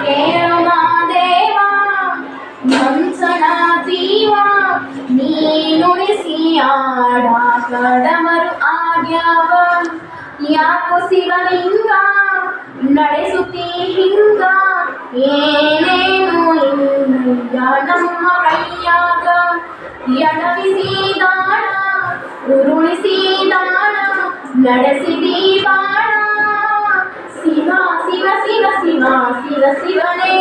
ಕೇಳುವ ದೇವ ಮಂಚನ ಜೀವ ನೀನುಳಿಸಿ ಆಡ ಕಡಮರು ಆಗ್ಯಾವ ಯಾಕೋ ಶಿವಲಿಂಗ ನಡೆಸುತ್ತೀ ಹಿಂಗ ಏನೇನು ಇಲ್ಲ ನಮ್ಮ ಕೈಯಾಗ ಎಡವಿಸಿದಾಣ ಉರುಳಿಸಿದಾಣ ನಡೆಸಿದಿ ಬಾಣ ಶಿವ ಶಿವ ಶಿವ ಶಿವ ಶಿವ ಶಿವನೇ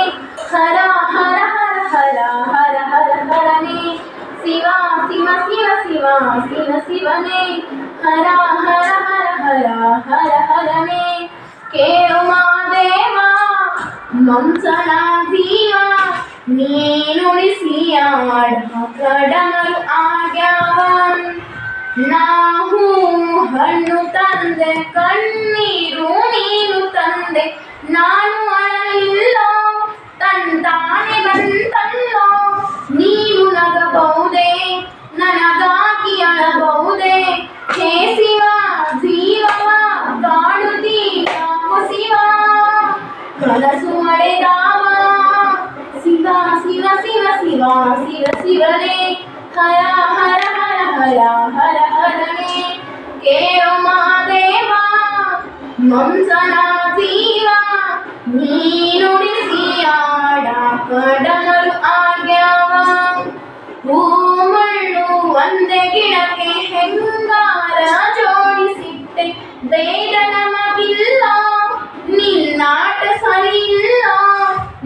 ಹರ ಹರ ಹರ ಹರ ಹರ ಹರ ಹರನೇ ಶಿವ ಶಿವ ಶಿವ ಶಿವ ಶಿವ ಶಿವನೇ ಹರ ಹರ ಹರ ಹರ ಹರ ಹರನೇ ಕೇಳುವ ದೇವ ಮಂಚನ ಜೀವ ನೀನುಳಿಸಿ ಆಡ ಕಡಮರು ಆಗ್ಯಾವ ನಾವು ಹಣ್ಣು ತಂದೆ ಕಣ್ಣೀರು ನೀನು ತಂದೆ ನಾನು ಅಳಲಿಲ್ಲೋ ತಂತಾನೆ ಬಂತಲ್ಲೋ ನೀನು ನಗಬಹುದೇ ನನಗಾಗಿ ಅಳಬಹುದೇ ಹೇ ಶಿವ ಜೀವವ ಕಾಡುತ್ತೀಯ ಶಿವ ಕನಸು ಮಳೆದಾವ ಶಿವ ಶಿವ ಶಿವ ಶಿವ ಶಿವ ಶಿವನೇ ಹರ ಹರ ಹರ ಹರ ಹರ ಹರನೇ ಕೇಳುವ ದೇವ ಮಂಚನ ಜೀವ ನೀನುಳಿಸಿ ಆಡ ಕಡಮರು ಆಗ್ಯಾವ ಹೂಮಣ್ಣು ಒಂದೇ ಗಿಡಕ್ಕೆ ಹೆಂಗಾರ ಜೋಡಿಸಿಟ್ಟೆ ಬೇಡ ನಮಗಿಲ್ಲ ನಿನ್ನಾಟ ಸರಿಯಿಲ್ಲ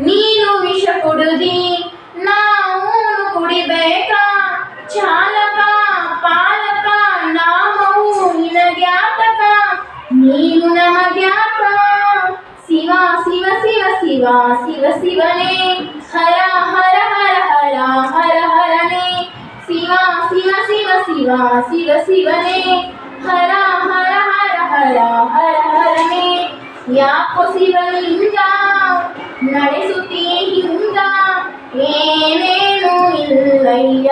ನೀನು ವಿಷ ಕುಡುದಿ ನಾವು ಕುಡಿಬೇಕಾ ಚಾಲಕ ಪಾಲಕ ನಾಮವು ನಿನಗ್ಯಾತಕ ನೀನು ನಮಗ್ಯಾತ ಶಿವ ಶಿವ ಶಿವ ಶಿವ ಶಿವ ಶಿವನೇ ಹರ ಹರ ಹರ ಹರ ಹರ ಹರನೇ ಶಿವ ಶಿವ ಶಿವ ಶಿವ ಶಿವ ಶಿವನೇ ಹರ ಹರ ಹರ ಹರ ಹರ ಹರನೇ ಯಾಕೋ ಶಿವಲಿಂಗ ನಡೆಸುತ್ತೀ ಹಿಂಗ ಏನೇನು ಇಲ್ಲಯ್ಯ